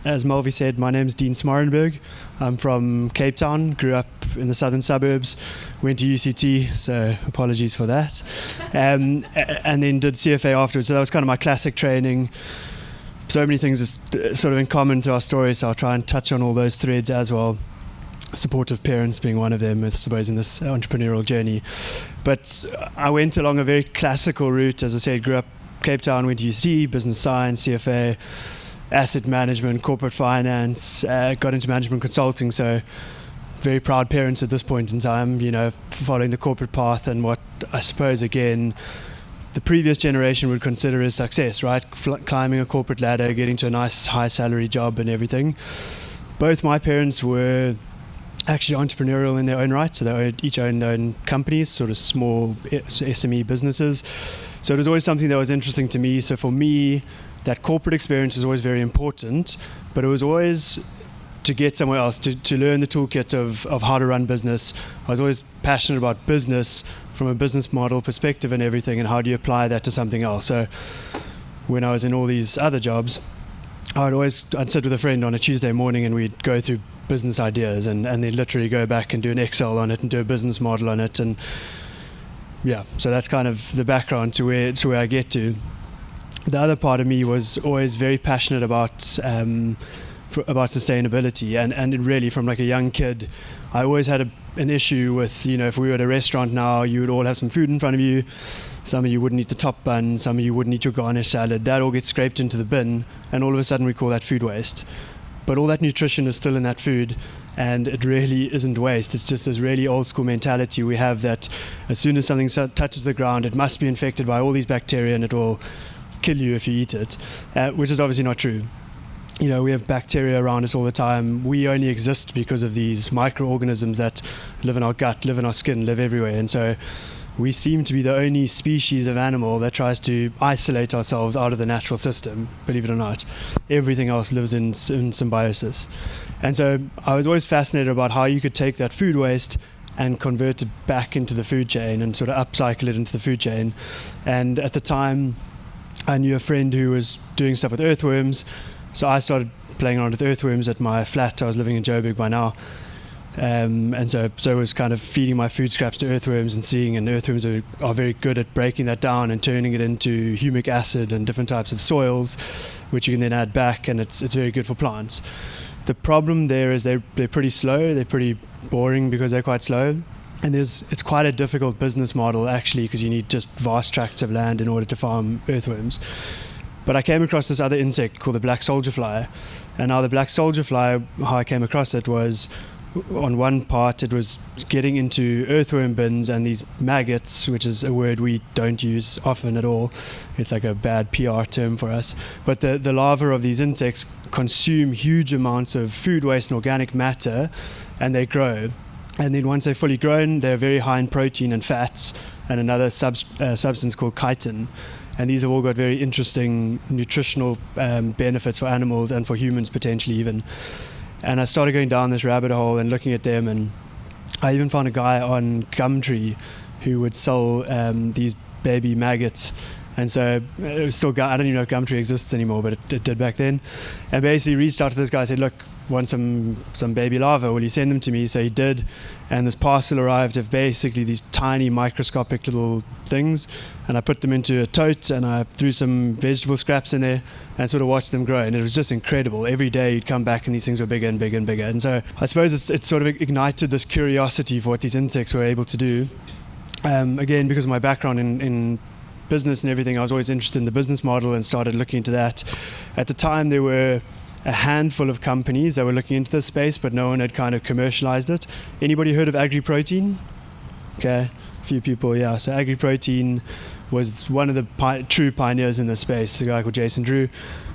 As Mulvey said, my name's Dean Smorenburg. I'm from Cape Town, grew up in the southern suburbs, went to UCT, so apologies for that, and then did CFA afterwards. So that was kind of my classic training. So many things are sort of in common to our story, so I'll try and touch on all those threads as well. Supportive parents being one of them, I suppose, in this entrepreneurial journey. But I went along a very classical route. As I said, grew up Cape Town, went to UCT, business science, CFA, asset management, corporate finance, got into management consulting, so very proud parents at this point in time, following the corporate path and what I suppose, again, the previous generation would consider as success, right? Climbing a corporate ladder, getting to a nice high salary job and everything. Both my parents were actually entrepreneurial in their own right, so they each owned their own companies, sort of small SME businesses. So it was always something that was interesting to me. So for me, that corporate experience was always very important, but it was always to get somewhere else, to learn the toolkit of how to run business. I was always passionate about business from a business model perspective and everything, and how do you apply that to something else. So when I was in all these other jobs, I'd sit with a friend on a Tuesday morning and we'd go through business ideas and then literally go back and do an Excel on it and do a business model on it. And yeah, so that's kind of the background to where I get to. The other part of me was always very passionate about sustainability, and really from like a young kid, I always had an issue with, if we were at a restaurant now, you would all have some food in front of you. Some of you wouldn't eat the top bun, some of you wouldn't eat your garnish salad. That all gets scraped into the bin, and all of a sudden we call that food waste. But all that nutrition is still in that food, and it really isn't waste. It's just this really old school mentality we have that as soon as something touches the ground, it must be infected by all these bacteria and it will kill you if you eat it, which is obviously not true. We have bacteria around us all the time. We only exist because of these microorganisms that live in our gut, live in our skin, live everywhere. And so we seem to be the only species of animal that tries to isolate ourselves out of the natural system, believe it or not. Everything else lives in symbiosis. And so I was always fascinated about how you could take that food waste and convert it back into the food chain and sort of upcycle it into the food chain. And at the time, I knew a friend who was doing stuff with earthworms, so I started playing around with earthworms at my flat. I was living in Joburg by now. And so I was kind of feeding my food scraps to earthworms and earthworms are very good at breaking that down and turning it into humic acid and different types of soils, which you can then add back, and it's very good for plants. The problem there is they're pretty slow, they're pretty boring because they're quite slow, and it's quite a difficult business model actually, because you need just vast tracts of land in order to farm earthworms. But I came across this other insect called the black soldier fly, and now the black soldier fly, how I came across it was, on one part it was getting into earthworm bins and these maggots, which is a word we don't use often at all. It's like a bad PR term for us. But the larvae of these insects consume huge amounts of food waste and organic matter, and they grow. And then once they're fully grown, they're very high in protein and fats and another substance called chitin. And these have all got very interesting nutritional benefits for animals and for humans potentially even. And I started going down this rabbit hole and looking at them, and I even found a guy on Gumtree who would sell these baby maggots. And so it was still, I don't even know if Gumtree exists anymore, but it did back then. And basically reached out to this guy and said, look, want some baby larvae, will you send them to me? So he did, and this parcel arrived of basically these tiny microscopic little things, and I put them into a tote and I threw some vegetable scraps in there and sort of watched them grow, and it was just incredible. Every day you'd come back and these things were bigger and bigger and bigger. And so I suppose it sort of ignited this curiosity for what these insects were able to do. Again, because of my background in business and everything, I was always interested in the business model and started looking into that. At the time there were a handful of companies that were looking into this space, but no one had kind of commercialized it. Anybody heard of AgriProtein? Okay, a few people, yeah. So AgriProtein was one of the true pioneers in this space. A guy called Jason Drew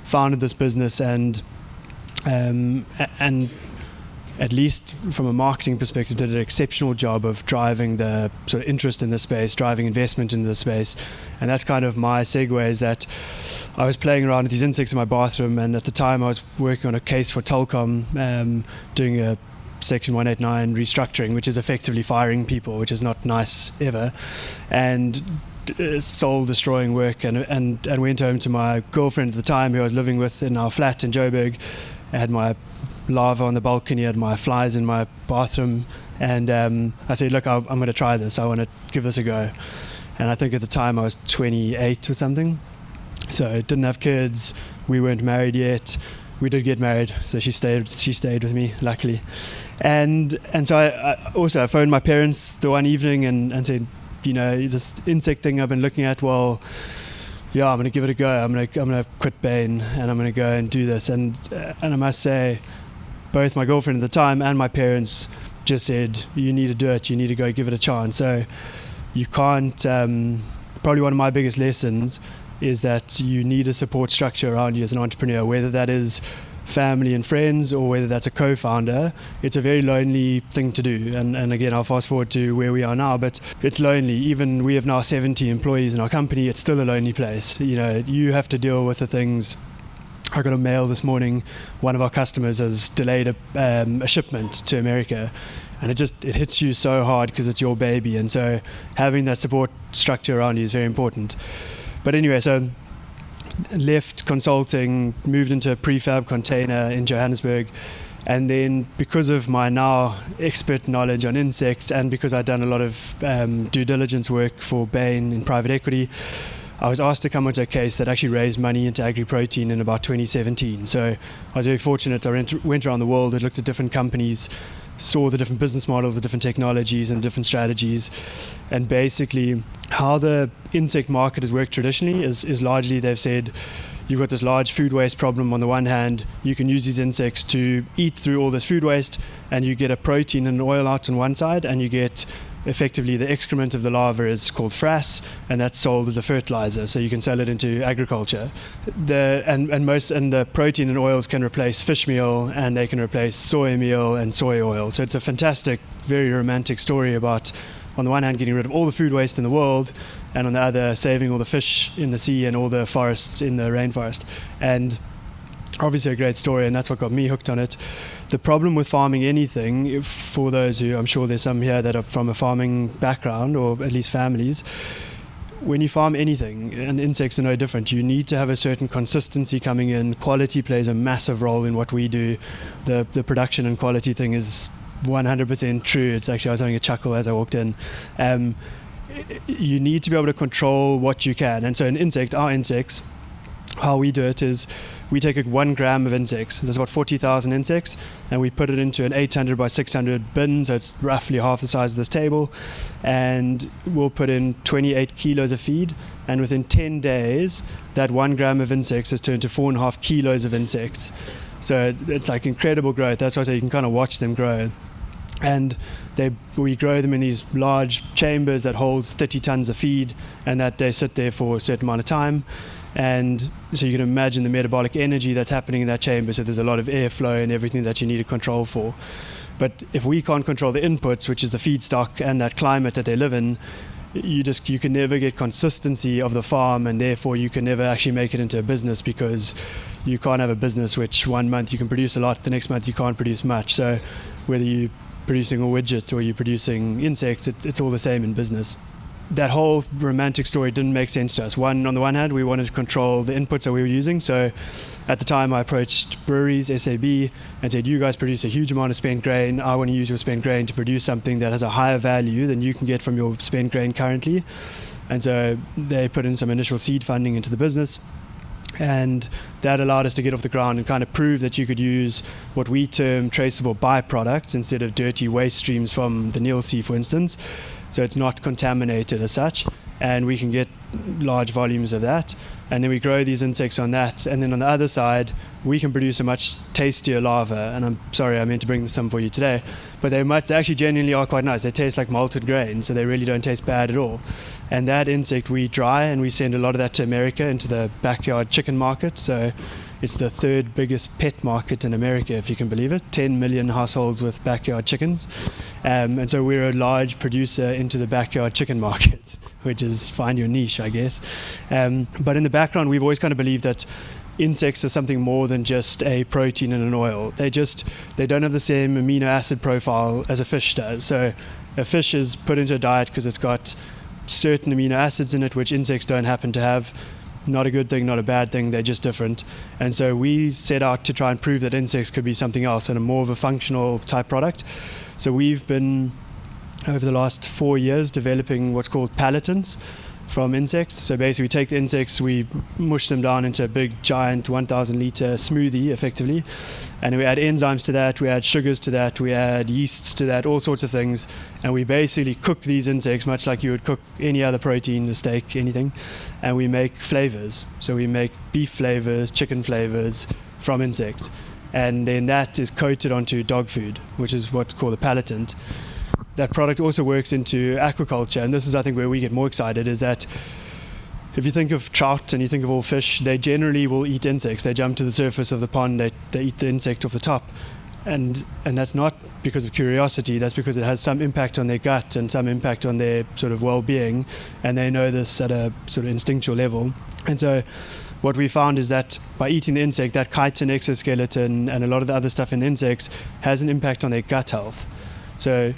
founded this business, and at least from a marketing perspective, did an exceptional job of driving the sort of interest in the space, driving investment into the space. And that's kind of my segue, is that I was playing around with these insects in my bathroom, and at the time I was working on a case for Telkom, doing a Section 189 restructuring, which is effectively firing people, which is not nice ever, and soul destroying work, and went home to my girlfriend at the time, who I was living with in our flat in Joburg, I had my larva on the balcony, I had my flies in my bathroom, and I said, look, I'm going to try this. I want to give this a go. And I think at the time I was 28 or something, so didn't have kids. We weren't married yet. We did get married, so she stayed with me, luckily. And so I phoned my parents the one evening and said, this insect thing I've been looking at, well, yeah, I'm going to give it a go. I'm going to quit Bain and I'm going to go and do this. And I must say, both my girlfriend at the time and my parents just said, you need to do it. You need to go give it a chance. So you can't, probably one of my biggest lessons is that you need a support structure around you as an entrepreneur, whether that is family and friends or whether that's a co-founder. It's a very lonely thing to do. And again, I'll fast forward to where we are now, but it's lonely. Even we have now 70 employees in our company, it's still a lonely place. You have to deal with the things. I got a mail this morning. One of our customers has delayed a shipment to America, and it hits you so hard because it's your baby. And so having that support structure around you is very important. But anyway, so left consulting, moved into a prefab container in Johannesburg, and then because of my now expert knowledge on insects and because I'd done a lot of due diligence work for Bain in private equity, I was asked to come onto a case that actually raised money into agri-protein in about 2017. So I was very fortunate. I went around the world, I looked at different companies, saw the different business models, the different technologies and different strategies. And basically how the insect market has worked traditionally is largely they've said, you've got this large food waste problem on the one hand, you can use these insects to eat through all this food waste, and you get a protein and an oil out on one side, and you get effectively the excrement of the larva is called frass, and that's sold as a fertilizer, so you can sell it into agriculture. The protein and oils can replace fish meal, and they can replace soy meal and soy oil. So it's a fantastic, very romantic story about, on the one hand, getting rid of all the food waste in the world, and on the other, saving all the fish in the sea and all the forests in the rainforest. And obviously a great story, and that's what got me hooked on it. The problem with farming anything, for those who, I'm sure there's some here that are from a farming background, or at least families, when you farm anything, and insects are no different, you need to have a certain consistency coming in. Quality plays a massive role in what we do. The production and quality thing is 100% true. It's actually, I was having a chuckle as I walked in. You need to be able to control what you can. And so our insects, how we do it is we take 1 gram of insects. There's about 40,000 insects, and we put it into an 800 by 600 bin, so it's roughly half the size of this table, and we'll put in 28 kilos of feed, and within 10 days that 1 gram of insects has turned to 4.5 kilos of insects. So it's like incredible growth. That's why I say you can kind of watch them grow. And we grow them in these large chambers that holds 30 tons of feed, and that they sit there for a certain amount of time. And so you can imagine the metabolic energy that's happening in that chamber. So there's a lot of airflow and everything that you need to control for. But if we can't control the inputs, which is the feedstock and that climate that they live in, you can never get consistency of the farm, and therefore you can never actually make it into a business, because you can't have a business which one month you can produce a lot, the next month you can't produce much. So whether you're producing a widget or you're producing insects, it's all the same in business. That whole romantic story didn't make sense to us. On the one hand, we wanted to control the inputs that we were using. So at the time, I approached breweries, SAB, and said, you guys produce a huge amount of spent grain. I want to use your spent grain to produce something that has a higher value than you can get from your spent grain currently. And so they put in some initial seed funding into the business. And that allowed us to get off the ground and kind of prove that you could use what we term traceable byproducts instead of dirty waste streams from the Nile Sea, for instance. So it's not contaminated as such, and we can get large volumes of that. And then we grow these insects on that. And then on the other side, we can produce a much tastier larva. And I'm sorry, I meant to bring some for you today, but they actually genuinely are quite nice. They taste like malted grain, so they really don't taste bad at all. And that insect we dry, and we send a lot of that to America, into the backyard chicken market. So it's the 3rd biggest pet market in America, if you can believe it. 10 million households with backyard chickens. And so we're a large producer into the backyard chicken market, which is find your niche, I guess. But in the background, we've always kind of believed that insects are something more than just a protein and an oil. They don't have the same amino acid profile as a fish does. So a fish is put into a diet because it's got certain amino acids in it which insects don't happen to have. not a good thing, not a bad thing, they're just different. And so we set out to try and prove that insects could be something else and a more of a functional type product. So we've been, over the last 4 years, developing what's called palatants from insects. So basically we take the insects, we mush them down into a big giant 1,000 litre smoothie effectively, and we add enzymes to that, we add sugars to that, we add yeasts to that, all sorts of things, and we basically cook these insects much like you would cook any other protein, a steak, anything, and we make flavors. So we make beef flavors, chicken flavors from insects, and then that is coated onto dog food, which is what's called a palatant. That product also works into aquaculture, and this is, I think, where we get more excited, is that if you think of trout and you think of all fish, they generally will eat insects. They jump to the surface of the pond, they eat the insect off the top. And that's not because of curiosity, that's because it has some impact on their gut and some impact on their sort of well-being, and they know this at a sort of instinctual level. And so what we found is that by eating the insect, that chitin exoskeleton and a lot of the other stuff in the insects has an impact on their gut health. So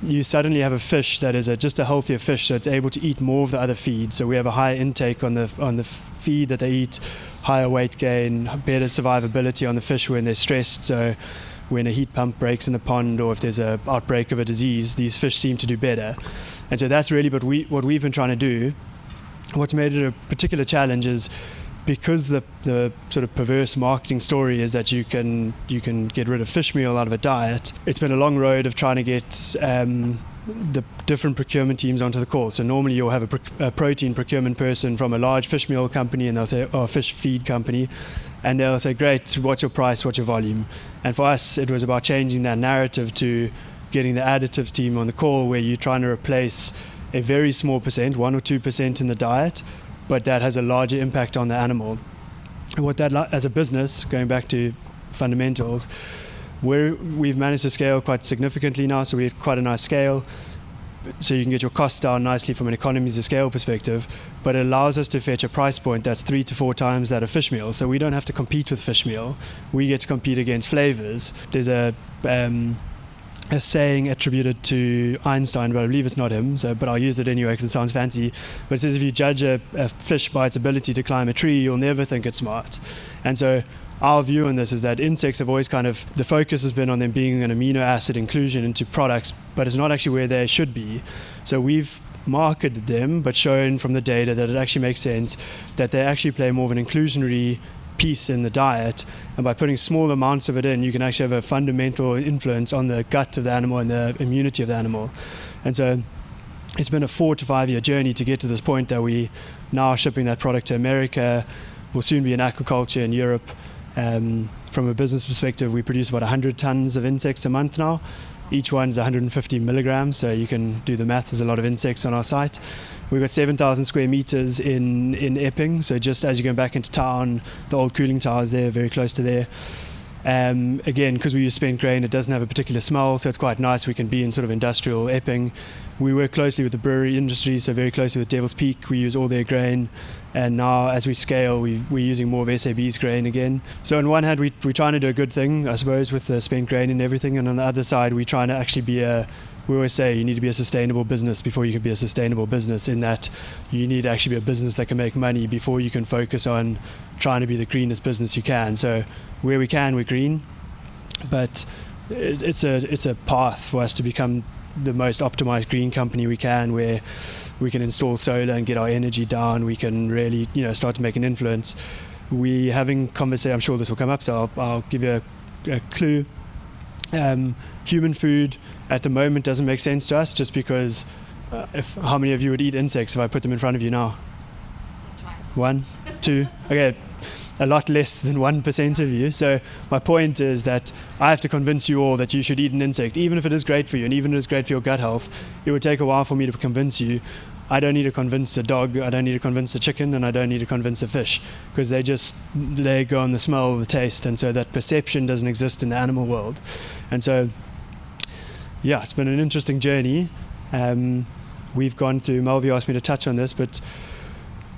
you suddenly have a fish that is just a healthier fish, so it's able to eat more of the other feed. So we have a higher intake on the feed that they eat, higher weight gain, better survivability on the fish when they're stressed. So when a heat pump breaks in the pond or if there's an outbreak of a disease, these fish seem to do better. And so that's really what we've been trying to do. What's made it a particular challenge is because the sort of perverse marketing story is that you can get rid of fish meal out of a diet. It's been a long road of trying to get the different procurement teams onto the call. So normally you'll have a protein procurement person from a large fish meal company, and they'll say, oh, fish feed company, and they'll say, great, what's your price, what's your volume? And for us, it was about changing that narrative to getting the additives team on the call, where you're trying to replace a very small percent, 1 or 2% in the diet, but that has a larger impact on the animal. And what that, as a business, going back to fundamentals, we've managed to scale quite significantly now, so we have quite a nice scale. So you can get your costs down nicely from an economies of scale perspective, but it allows us to fetch a price point that's 3 to 4 times that of fish meal. So we don't have to compete with fish meal. We get to compete against flavors. There's a saying attributed to Einstein, but I believe it's not him, but I'll use it anyway because it sounds fancy. But it says if you judge a fish by its ability to climb a tree, you'll never think it's smart. And so our view on this is that insects have always the focus has been on them being an amino acid inclusion into products, but it's not actually where they should be. So we've marketed them, but shown from the data that it actually makes sense that they actually play more of an inclusionary piece in the diet, and by putting small amounts of it in, you can actually have a fundamental influence on the gut of the animal and the immunity of the animal. And so it's been a 4 to 5 year journey to get to this point that we now are shipping that product to America. We'll soon be in aquaculture in Europe. From a business perspective, we produce about 100 tons of insects a month now. Each one's 150 milligrams, so you can do the maths. There's a lot of insects on our site. We've got 7,000 square meters in Epping, so just as you're going back into town, the old cooling tower is there, very close to there. Again, because we use spent grain, it doesn't have a particular smell, so it's quite nice. We can be in sort of industrial Epping. We work closely with the brewery industry, so very closely with Devil's Peak. We use all their grain, and now as we scale, we're using more of SAB's grain again. So on one hand, we're trying to do a good thing, I suppose, with the spent grain and everything, and on the other side, we're trying to actually we always say you need to be a sustainable business before you can be a sustainable business, in that you need to actually be a business that can make money before you can focus on trying to be the greenest business you can. So where we can, we're green, but it's a path for us to become the most optimized green company we can, where we can install solar and get our energy down. We can really, start to make an influence. We having conversation. I'm sure this will come up, so I'll give you a clue. Human food at the moment doesn't make sense to us, just because how many of you would eat insects if I put them in front of you now? 1, 2, okay, a lot less than 1% of you. So my point is that I have to convince you all that you should eat an insect, even if it is great for you and even if it is great for your gut health. It would take a while for me to convince you. I don't need to convince a dog, I don't need to convince a chicken, and I don't need to convince a fish, because they go on the smell, the taste, and so that perception doesn't exist in the animal world. And so, yeah, it's been an interesting journey. We've gone through, Melvie asked me to touch on this, but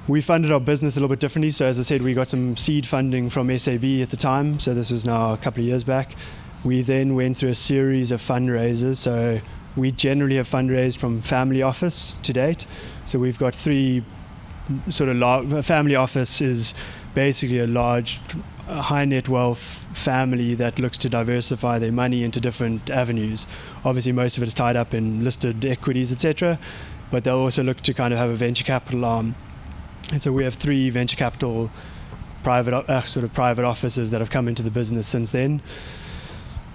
we funded our business a little bit differently. So as I said, we got some seed funding from SAB at the time, so this was now a couple of years back. We then went through a series of fundraisers. So we generally have fundraised from family office to date. So we've got 3 sort of a family office is basically a large, high net wealth family that looks to diversify their money into different avenues. Obviously, most of it is tied up in listed equities, etc. But they'll also look to kind of have a venture capital arm. And so we have 3 venture capital private offices that have come into the business since then.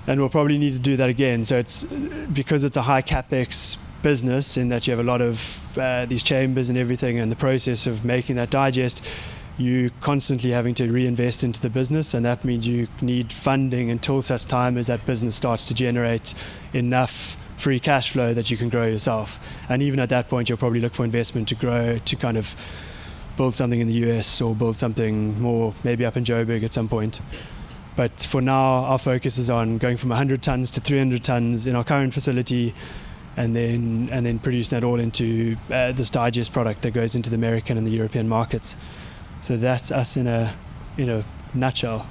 And we'll probably need to do that again. So it's because it's a high capex business in that you have a lot of these chambers and everything, and the process of making that digest, you constantly having to reinvest into the business, and that means you need funding until such time as that business starts to generate enough free cash flow that you can grow yourself. And even at that point, you'll probably look for investment to grow, to kind of build something in the US or build something more maybe up in Joburg at some point. But for now, our focus is on going from 100 tons to 300 tons in our current facility, and then producing that all into this digest product that goes into the American and the European markets. So that's us in a nutshell.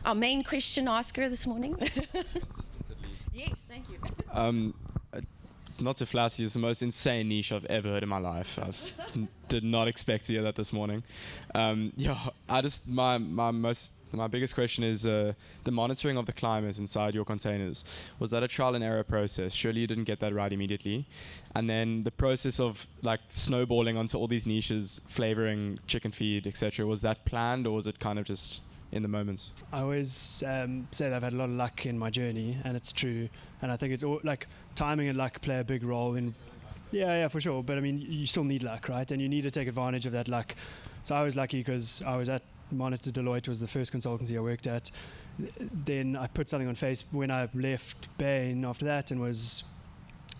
Our main question asker this morning. Consistence at least. Yes, thank you. Not to flatter you, it's the most insane niche I've ever heard in my life. Did not expect to hear that this morning. My biggest question is the monitoring of the climate inside your containers. Was that a trial and error process? Surely you didn't get that right immediately. And then the process of like snowballing onto all these niches, flavoring chicken feed, etc. Was that planned, or was it kind of just in the moment? I always say that I've had a lot of luck in my journey, and it's true. And I think it's all like timing and luck play a big role in. Yeah, for sure. But I mean, you still need luck, right? And you need to take advantage of that luck. So I was lucky because I was at Monitor Deloitte, was the first consultancy I worked at. Then I put something on Facebook when I left Bain after that and was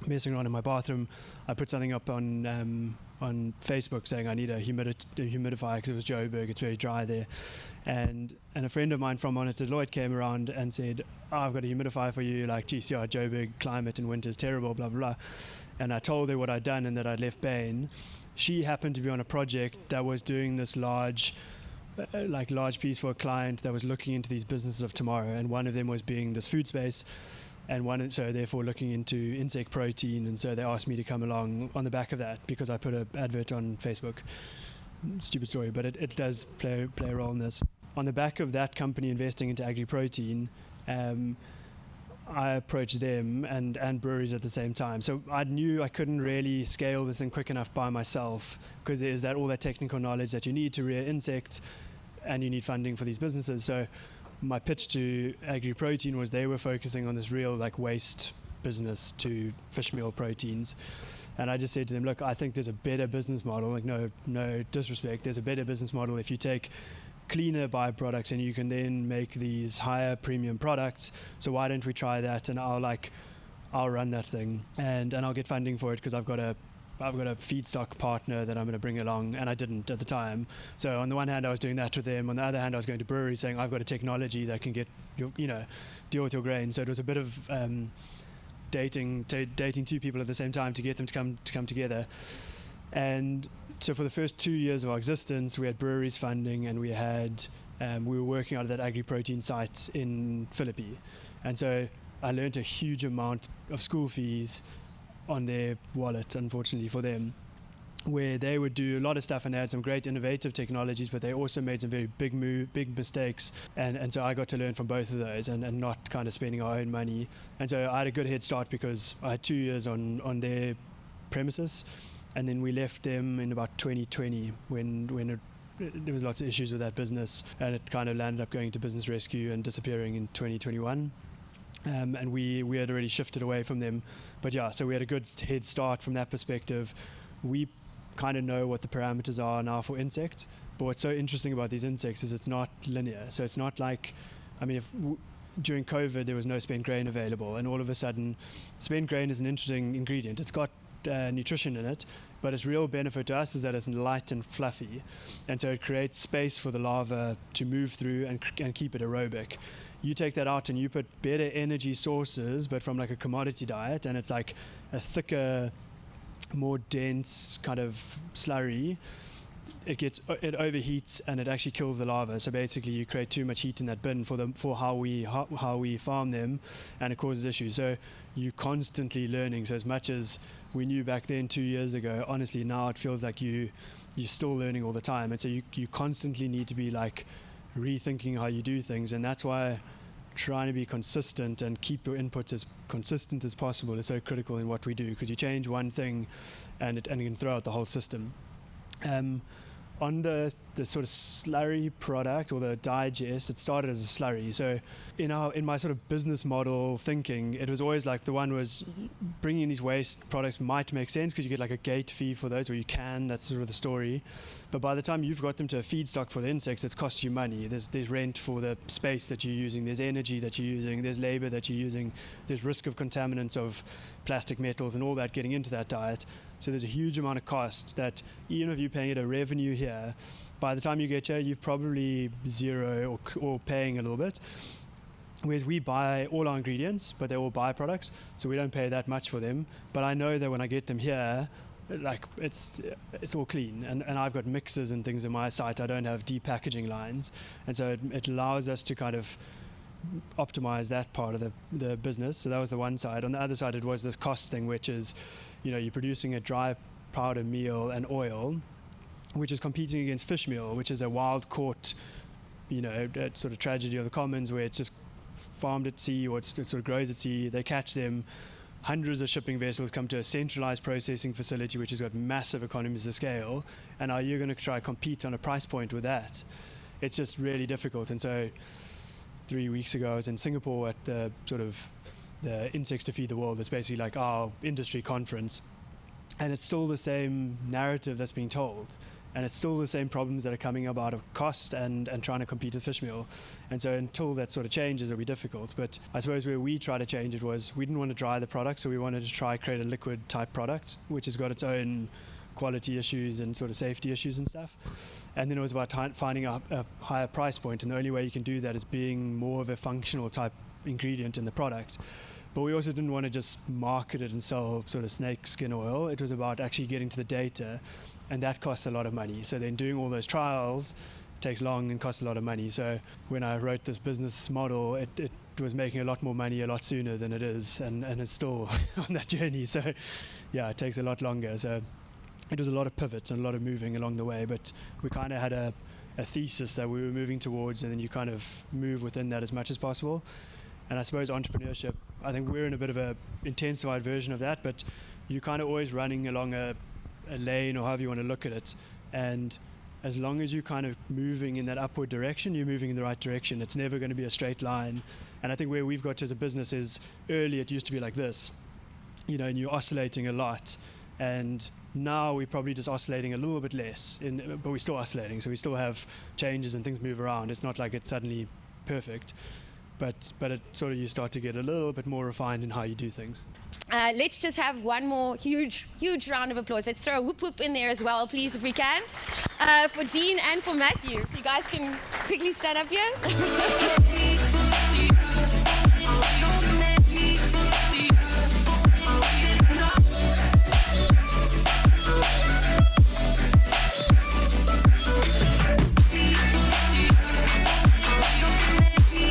messing around in my bathroom. I put something up on Facebook saying I need a humidifier because it was Joburg, it's very dry there. And a friend of mine from Monitor Deloitte came around and said, I've got a humidifier for you, like GCR, Joburg climate in winter is terrible, blah, blah, blah. And I told her what I'd done and that I'd left Bain. She happened to be on a project that was doing this large piece for a client that was looking into these businesses of tomorrow, and one of them was being this food space, and so therefore looking into insect protein, and so they asked me to come along on the back of that because I put an advert on Facebook. Stupid story, but it does play a role in this. On the back of that company investing into agri-protein, I approached them and breweries at the same time. So I knew I couldn't really scale this thing quick enough by myself because there's all that technical knowledge that you need to rear insects, and you need funding for these businesses. So my pitch to agri-protein was they were focusing on this real waste business to fish meal proteins. And I just said to them, look, I think there's a better business model, no disrespect, there's a better business model if you take cleaner byproducts and you can then make these higher premium products. So why don't we try that, and I'll run that thing and I'll get funding for it because I've got a feedstock partner that I'm going to bring along, and I didn't at the time. So on the one hand I was doing that with them, on the other hand I was going to breweries saying I've got a technology that can get deal with your grain. So it was a bit of dating 2 people at the same time to get them to come together. And so for the first 2 years of our existence, we had breweries funding, and we were working out of that agri-protein site in Philippi. And so I learned a huge amount of school fees on their wallet, unfortunately for them, where they would do a lot of stuff, and they had some great innovative technologies, but they also made some very big mistakes. And so I got to learn from both of those and not kind of spending our own money. And so I had a good head start because I had 2 years on their premises. And then we left them in about 2020 when there was lots of issues with that business, and it kind of landed up going to business rescue and disappearing in 2021. And we had already shifted away from them. But yeah, so we had a good head start from that perspective. We kind of know what the parameters are now for insects. But what's so interesting about these insects is it's not linear. So it's not like, during COVID there was no spent grain available, and all of a sudden spent grain is an interesting ingredient. It's got nutrition in it, but its real benefit to us is that it's light and fluffy, and so it creates space for the larva to move through and keep it aerobic. You take that out and you put better energy sources, but from a commodity diet, and it's like a thicker, more dense kind of slurry. it overheats and it actually kills the larva. So basically, you create too much heat in that bin for how we farm them, and it causes issues. So you're constantly learning. So as much as we knew back then 2 years ago, honestly now it feels like you're still learning all the time, and so you constantly need to be like rethinking how you do things, and that's why trying to be consistent and keep your inputs as consistent as possible is so critical in what we do, because you change one thing and it can throw out the whole system. On the sort of slurry product or the digest, it started as a slurry. So in my sort of business model thinking, it was always like the one was bringing these waste products might make sense because you get like a gate fee for those, or you can, that's sort of the story. But by the time you've got them to a feedstock for the insects, it's cost you money. There's rent for the space that you're using, there's energy that you're using, there's labor that you're using, there's risk of contaminants of plastic metals and all that getting into that diet. So there's a huge amount of cost that even if you're paying it a revenue here, by the time you get here, you've probably zero or paying a little bit. Whereas we buy all our ingredients, but they're all byproducts, so we don't pay that much for them. But I know that when I get them here, like it's all clean, and I've got mixers and things in my site. I don't have deep packaging lines, and so it allows us to kind of optimize that part of the business. So that was the one side. On the other side, it was this cost thing, which is, you're producing a dry powder meal and oil, which is competing against fish meal, which is a wild caught, sort of tragedy of the commons, where it's just farmed at sea, or it sort of grows at sea. They catch them. Hundreds of shipping vessels come to a centralized processing facility, which has got massive economies of scale. And are you going to try to compete on a price point with that? It's just really difficult. And so 3 weeks ago, I was in Singapore at the sort of the Insects to Feed the World. It's basically like our industry conference. And it's still the same narrative that's being told. And it's still the same problems that are coming about of cost and trying to compete with fish meal. And so until that sort of changes, it'll be difficult. But I suppose where we try to change it was we didn't want to dry the product, so we wanted to try create a liquid type product, which has got its own quality issues and sort of safety issues and stuff. And then it was about finding a higher price point, and the only way you can do that is being more of a functional type ingredient in the product. But we also didn't want to just market it and sell sort of snake skin oil. It was about actually getting to the data, and that costs a lot of money. So then doing all those trials takes long and costs a lot of money. So when I wrote this business model, it was making a lot more money a lot sooner than it is, and it's still on that journey. So yeah, it takes a lot longer. So it was a lot of pivots and a lot of moving along the way, but we kind of had a thesis that we were moving towards, and then you kind of move within that as much as possible. And I suppose entrepreneurship, I think we're in a bit of a intensified version of that, but you're kind of always running along a lane, or however you want to look at it. And as long as you're kind of moving in that upward direction, you're moving in the right direction. It's never going to be a straight line. And I think where we've got to as a business is, early it used to be like this, and you're oscillating a lot. And now we're probably just oscillating a little bit less, but we're still oscillating. So we still have changes and things move around. It's not like it's suddenly perfect. But it sort of, you start to get a little bit more refined in how you do things. Let's just have one more huge round of applause. Let's throw a whoop whoop in there as well, please, if we can. For Dean and for Matthew. If you guys can quickly stand up here.